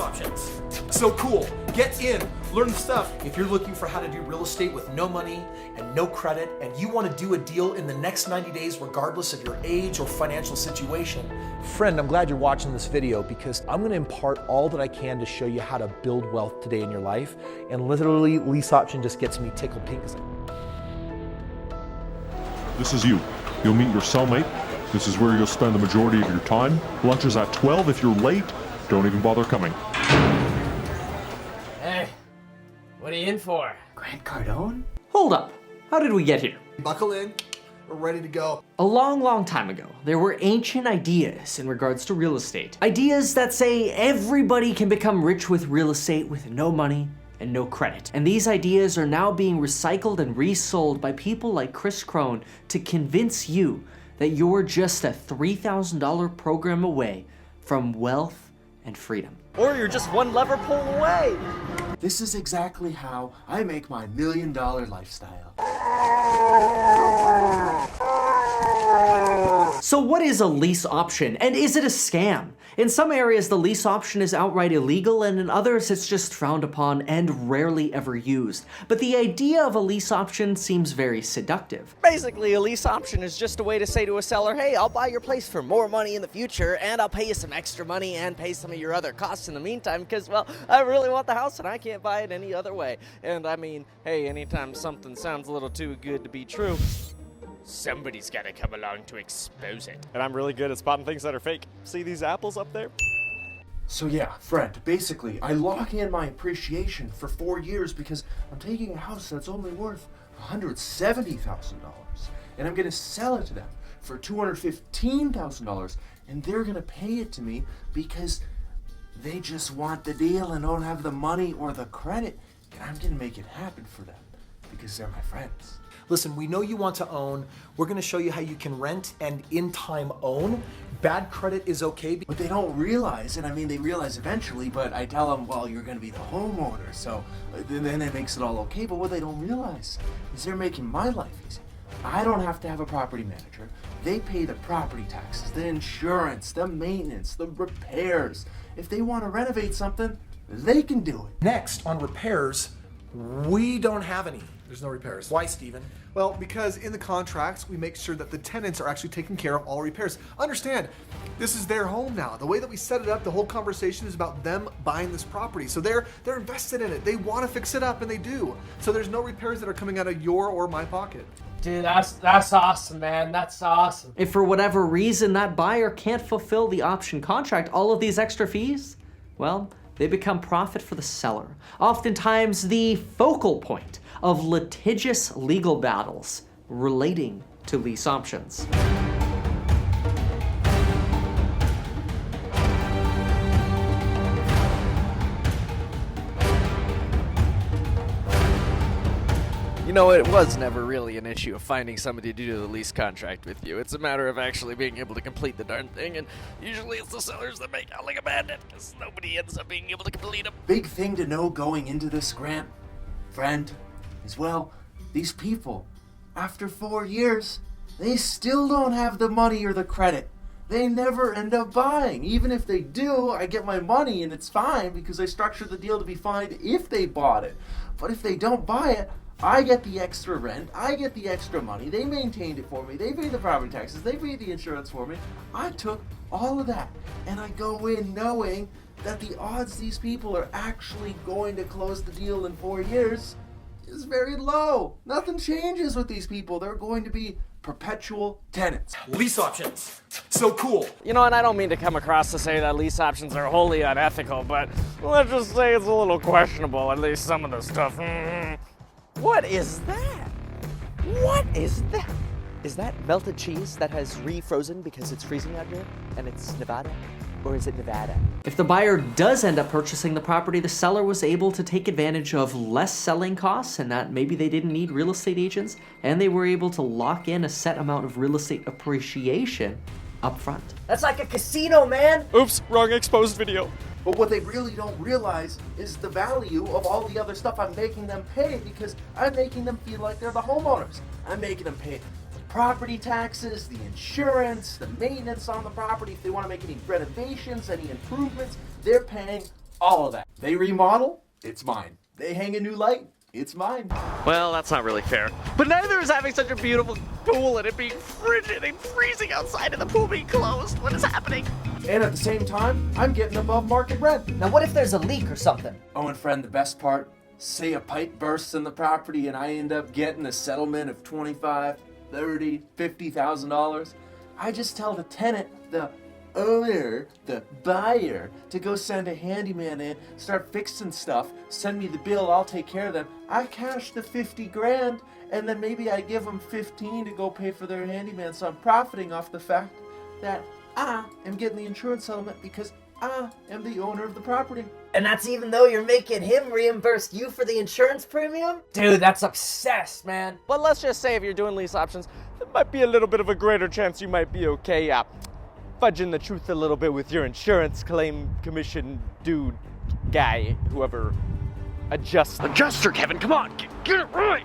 options. So cool. Get in, learn the stuff. If you're looking for how to do real estate with no money and no credit, and you want to do a deal in the next 90 days regardless of your age or financial situation, friend, I'm glad you're watching this video because I'm going to impart all that I can to show you how to build wealth today in your life. And literally, Lease Option just gets me tickled pink. This is you. You'll meet your cellmate. This is where you'll spend the majority of your time. Lunch is at 12. If you're late, don't even bother coming. Hey, what are you in for? Grant Cardone? Hold up. How did we get here? Buckle in. We're ready to go. A long time ago, there were ancient ideas in regards to real estate. Ideas that say everybody can become rich with real estate with no money and no credit. And these ideas are now being recycled and resold by people like Kris Krohn to convince you that you're just a $3,000 program away from wealth and freedom. Or you're just one lever pull away. This is exactly how I make my $1 million lifestyle. So what is a lease option, and is it a scam? In some areas, the lease option is outright illegal, and in others, it's just frowned upon and rarely ever used. But the idea of a lease option seems very seductive. Basically, a lease option is just a way to say to a seller, hey, I'll buy your place for more money in the future, and I'll pay you some extra money and pay some of your other costs in the meantime, because, well, I really want the house and I can't buy it any other way. And I mean, hey, anytime something sounds a little too good to be true, somebody's gotta come along to expose it. And I'm really good at spotting things that are fake. See these apples up there? So yeah, friend, basically, I lock in my appreciation for 4 years because I'm taking a house that's only worth $170,000, and I'm gonna sell it to them for $215,000, and they're gonna pay it to me because they just want the deal and don't have the money or the credit, and I'm gonna make it happen for them because they're my friends. Listen, we know you want to own. We're going to show you how you can rent and in time own. Bad credit is okay. But they don't realize, and I mean they realize eventually, but I tell them, well, you're going to be the homeowner, so then it makes it all okay. But what they don't realize is they're making my life easy. I don't have to have a property manager. They pay the property taxes, the insurance, the maintenance, the repairs. If they want to renovate something, they can do it. Next, on repairs, we don't have any. There's no repairs. Why, Steven? Well, because in the contracts, we make sure that the tenants are actually taking care of all repairs. Understand, this is their home now. The way that we set it up, the whole conversation is about them buying this property. So they're invested in it. They want to fix it up, and they do. So there's no repairs that are coming out of your or my pocket. Dude, that's awesome, man. That's awesome. If for whatever reason that buyer can't fulfill the option contract, all of these extra fees, well, they become profit for the seller. Oftentimes the focal point of litigious legal battles relating to lease options. You know, it was never really an issue of finding somebody to do the lease contract with you. It's a matter of actually being able to complete the darn thing, and usually it's the sellers that make out like a bandit, because nobody ends up being able to complete them. Big thing to know going into this, Grant, friend, is, well, these people, after 4 years, they still don't have the money or the credit. They never end up buying. Even if they do, I get my money and it's fine because I structured the deal to be fine if they bought it. But if they don't buy it, I get the extra rent, I get the extra money, they maintained it for me, they paid the property taxes, they paid the insurance for me. I took all of that, and I go in knowing that the odds these people are actually going to close the deal in 4 years is very low. Nothing changes with these people. They're going to be perpetual tenants. Lease options. So cool. You know, and I don't mean to come across to say that lease options are wholly unethical, but let's just say it's a little questionable, at least some of the stuff. What is that? What is that? Is that melted cheese that has refrozen because it's freezing out here and it's Nevada? Or is it Nevada? If the buyer does end up purchasing the property, the seller was able to take advantage of less selling costs and that maybe they didn't need real estate agents, and they were able to lock in a set amount of real estate appreciation up front. That's like a casino, man! Oops, wrong exposed video. But what they really don't realize is the value of all the other stuff I'm making them pay, because I'm making them feel like they're the homeowners. I'm making them pay the property taxes, the insurance, the maintenance on the property. If they want to make any renovations, any improvements, they're paying All of that. They remodel, it's mine. They hang a new light, it's mine. Well, that's not really fair. But neither is having such a beautiful pool and it being frigid and freezing outside and the pool being closed. What is happening? And at the same time, I'm getting above market rent. Now what if there's a leak or something? Oh, and friend, the best part, say a pipe bursts in the property and I end up getting a settlement of $25,000, $30,000, $50,000. I just tell the tenant, the owner, the buyer, to go send a handyman in, start fixing stuff, send me the bill, I'll take care of them. I cash the 50 grand and then maybe I give them 15 to go pay for their handyman. So I'm profiting off the fact that I am getting the insurance settlement because I am the owner of the property. And that's even though you're making him reimburse you for the insurance premium? Dude, that's obsessed, man. But let's just say if you're doing lease options, there might be a little bit of a greater chance you might be okay fudging the truth a little bit with your insurance claim commission dude guy, whoever adjuster, Kevin, come on, get it right.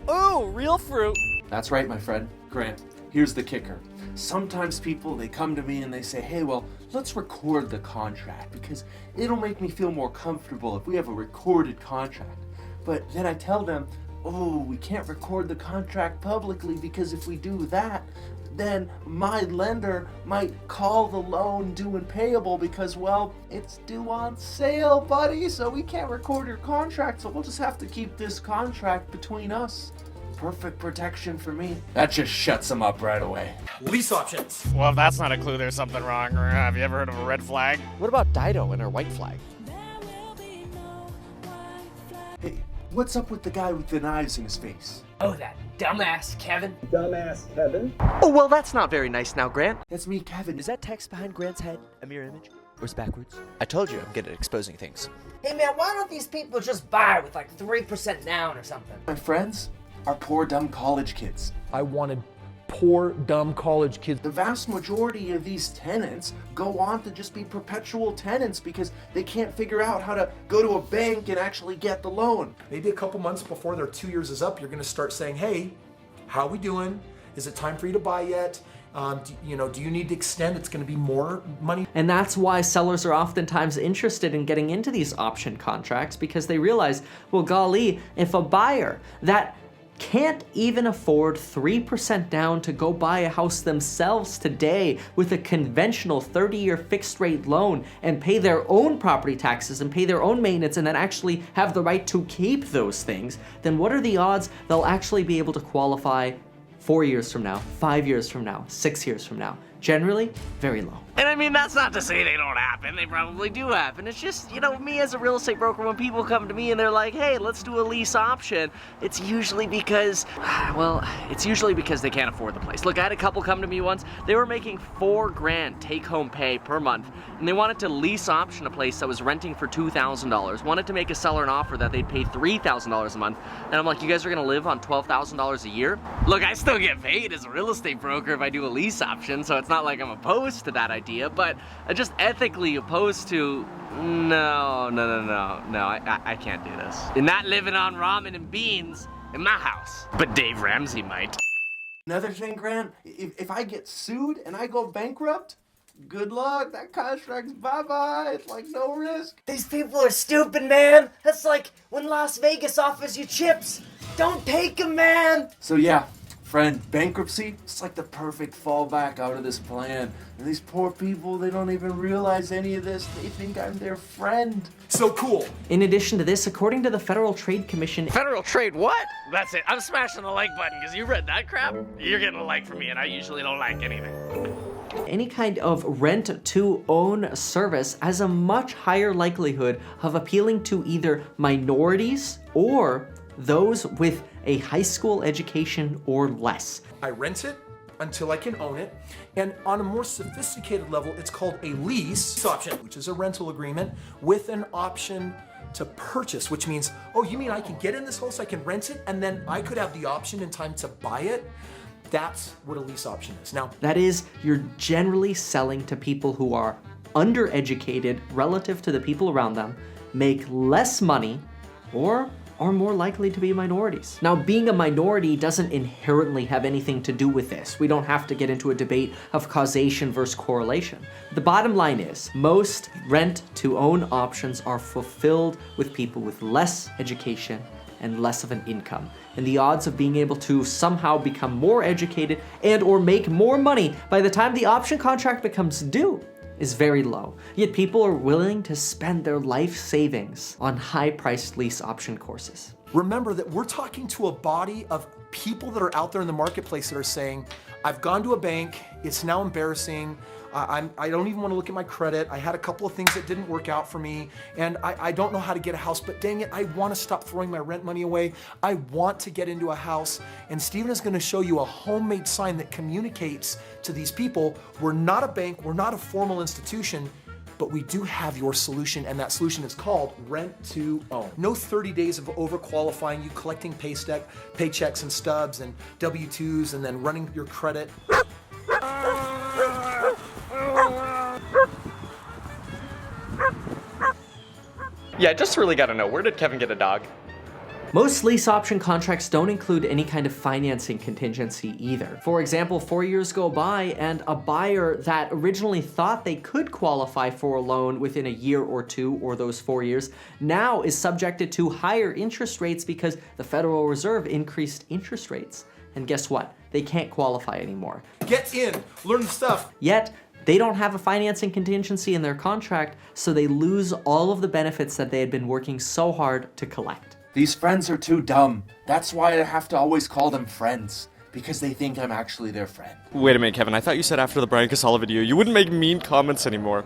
Oh, real fruit. That's right, my friend. Grant, here's the kicker. Sometimes people, they come to me and they say, hey, well, let's record the contract because it'll make me feel more comfortable if we have a recorded contract. But then I tell them, oh, we can't record the contract publicly because if we do that, then my lender might call the loan due and payable because, well, it's due on sale, buddy, so we can't record your contract, so we'll just have to keep this contract between us. Perfect protection for me. That just shuts them up right away. Lease options. Well, if that's not a clue, there's something wrong. Have you ever heard of a red flag? What about Dido and her white flag? Hey, what's up with the guy with the knives in his face? Oh, that dumbass Kevin. Oh, well, that's not very nice now, Grant. That's me, Kevin. Is that text behind Grant's head a mirror image? Or is it backwards? I told you I'm good at exposing things. Hey man, why don't these people just buy with like 3% down or something? My friends are poor, dumb college kids. I wanted poor, dumb college kids. The vast majority of these tenants go on to just be perpetual tenants because they can't figure out how to go to a bank and actually get the loan. Maybe a couple months before their 2 years is up, you're gonna start saying, hey, how are we doing? Is it time for you to buy yet? Do you need to extend? It's gonna be more money. And that's why sellers are oftentimes interested in getting into these option contracts because they realize, well, golly, if a buyer that can't even afford 3% down to go buy a house themselves today with a conventional 30-year fixed rate loan and pay their own property taxes and pay their own maintenance and then actually have the right to keep those things, then what are the odds they'll actually be able to qualify 4 years from now, 5 years from now, 6 years from now? Generally, very low. And I mean, that's not to say they don't happen. They probably do happen. It's just, me as a real estate broker, when people come to me and they're like, hey, let's do a lease option, it's usually because they can't afford the place. Look, I had a couple come to me once. They were making $4,000 take-home pay per month, and they wanted to lease option a place that was renting for $2,000, wanted to make a seller an offer that they'd pay $3,000 a month, and I'm like, you guys are gonna live on $12,000 a year? Look, I still get paid as a real estate broker if I do a lease option, so it's not like I'm opposed to that idea, but just ethically opposed to, no, I can't do this. You're not living on ramen and beans in my house, but Dave Ramsey might. Another thing, Grant, if I get sued and I go bankrupt, good luck, that contract's bye-bye, it's like no risk. These people are stupid, man. That's like when Las Vegas offers you chips. Don't take them, man. So yeah, friend, bankruptcy, it's like the perfect fallback out of this plan. And these poor people, they don't even realize any of this. They think I'm their friend. So cool. In addition to this, according to the Federal Trade Commission, Federal Trade what? That's it. I'm smashing the like button because you read that crap. You're getting a like from me, and I usually don't like anything. any kind of rent-to-own service has a much higher likelihood of appealing to either minorities or those with a high school education or less. I rent it until I can own it. And on a more sophisticated level, it's called a lease option, which is a rental agreement with an option to purchase, which means, oh, you mean I can get in this house, I can rent it, and then I could have the option in time to buy it? That's what a lease option is. Now, that is, you're generally selling to people who are undereducated relative to the people around them, make less money, or are more likely to be minorities. Now, being a minority doesn't inherently have anything to do with this. We don't have to get into a debate of causation versus correlation. The bottom line is, most rent-to-own options are fulfilled with people with less education and less of an income. And the odds of being able to somehow become more educated and or make more money by the time the option contract becomes due is very low. Yet people are willing to spend their life savings on high-priced lease option courses. Remember that we're talking to a body of people that are out there in the marketplace that are saying, I've gone to a bank, it's now embarrassing, I don't even want to look at my credit, I had a couple of things that didn't work out for me, and I don't know how to get a house, but dang it, I want to stop throwing my rent money away, I want to get into a house, and Steven is going to show you a homemade sign that communicates to these people, we're not a bank, we're not a formal institution, but we do have your solution, and that solution is called rent to own. No 30 days of overqualifying, you collecting paychecks and stubs and W-2s and then running your credit. Yeah, I just really gotta know, where did Kevin get a dog? Most lease option contracts don't include any kind of financing contingency either. For example, 4 years go by and a buyer that originally thought they could qualify for a loan within a year or two or those 4 years now is subjected to higher interest rates because the Federal Reserve increased interest rates. And guess what? They can't qualify anymore. Get in, learn the stuff. Yet, they don't have a financing contingency in their contract, so they lose all of the benefits that they had been working so hard to collect. These friends are too dumb. That's why I have to always call them friends, because they think I'm actually their friend. Wait a minute, Kevin, I thought you said after the Brian Casala video, you wouldn't make mean comments anymore.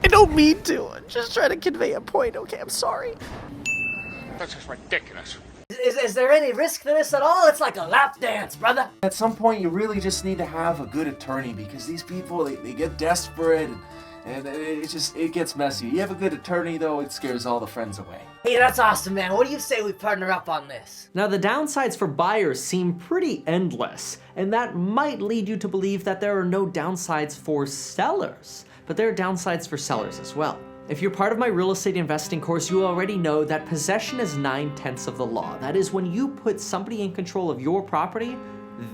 I don't mean to, I'm just trying to convey a point, okay? I'm sorry. That's just ridiculous. Is there any risk to this at all? It's like a lap dance, brother. At some point, you really just need to have a good attorney, because these people, they get desperate, and it gets messy. You have a good attorney, though, it scares all the friends away. Hey, that's awesome, man. What do you say we partner up on this? Now, the downsides for buyers seem pretty endless, and that might lead you to believe that there are no downsides for sellers, but there are downsides for sellers as well. If you're part of my real estate investing course, you already know that possession is 9/10 of the law. That is, when you put somebody in control of your property,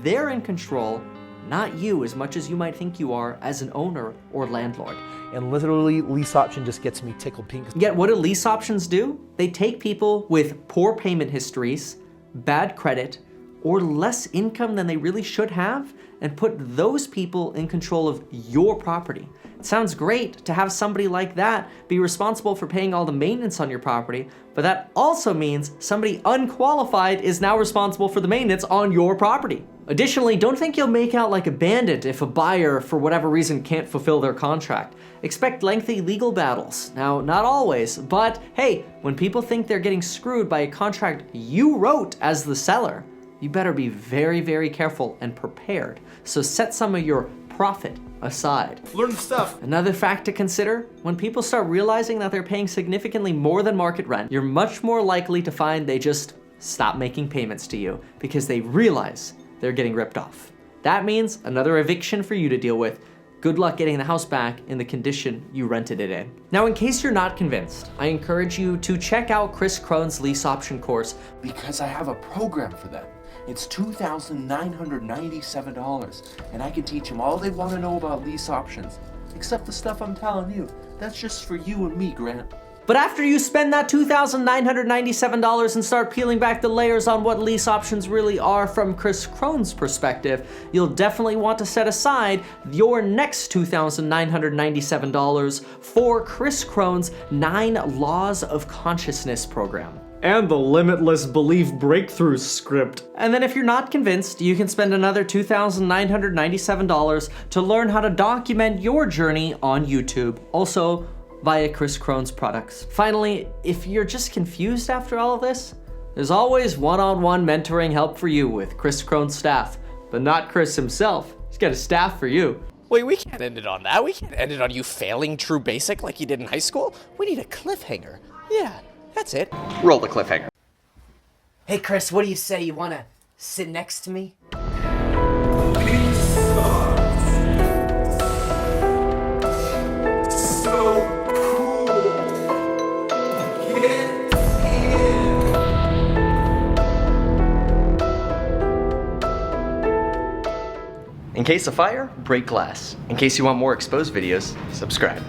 they're in control, not you as much as you might think you are as an owner or landlord. And literally, lease option just gets me tickled pink. Yet what do lease options do? They take people with poor payment histories, bad credit, or less income than they really should have, and put those people in control of your property. It sounds great to have somebody like that be responsible for paying all the maintenance on your property, but that also means somebody unqualified is now responsible for the maintenance on your property. Additionally, don't think you'll make out like a bandit if a buyer, for whatever reason, can't fulfill their contract. Expect lengthy legal battles. Now, not always, but hey, when people think they're getting screwed by a contract you wrote as the seller, you better be very, very careful and prepared. So set some of your profit aside. Learn the stuff. Another fact to consider, when people start realizing that they're paying significantly more than market rent, you're much more likely to find they just stop making payments to you because they realize they're getting ripped off. That means another eviction for you to deal with. Good luck getting the house back in the condition you rented it in. Now, in case you're not convinced, I encourage you to check out Kris Krohn's lease option course. Because I have a program for them. It's $2,997, and I can teach them all they want to know about lease options, except the stuff I'm telling you. That's just for you and me, Grant. But after you spend that $2,997 and start peeling back the layers on what lease options really are from Kris Krohn's perspective, you'll definitely want to set aside your next $2,997 for Kris Krohn's 9 Laws of Consciousness program. And the Limitless Belief Breakthrough script. And then if you're not convinced, you can spend another $2,997 to learn how to document your journey on YouTube, also via Kris Krohn's products. Finally, if you're just confused after all of this, there's always one-on-one mentoring help for you with Kris Krohn's staff, but not Kris himself. He's got a staff for you. Wait, we can't end it on that. We can't end it on you failing True Basic like you did in high school. We need a cliffhanger. Yeah. That's it. Roll the cliffhanger. Hey, Kris, what do you say? You want to sit next to me? So cool. Get in. In case of fire, break glass. In case you want more exposed videos, subscribe.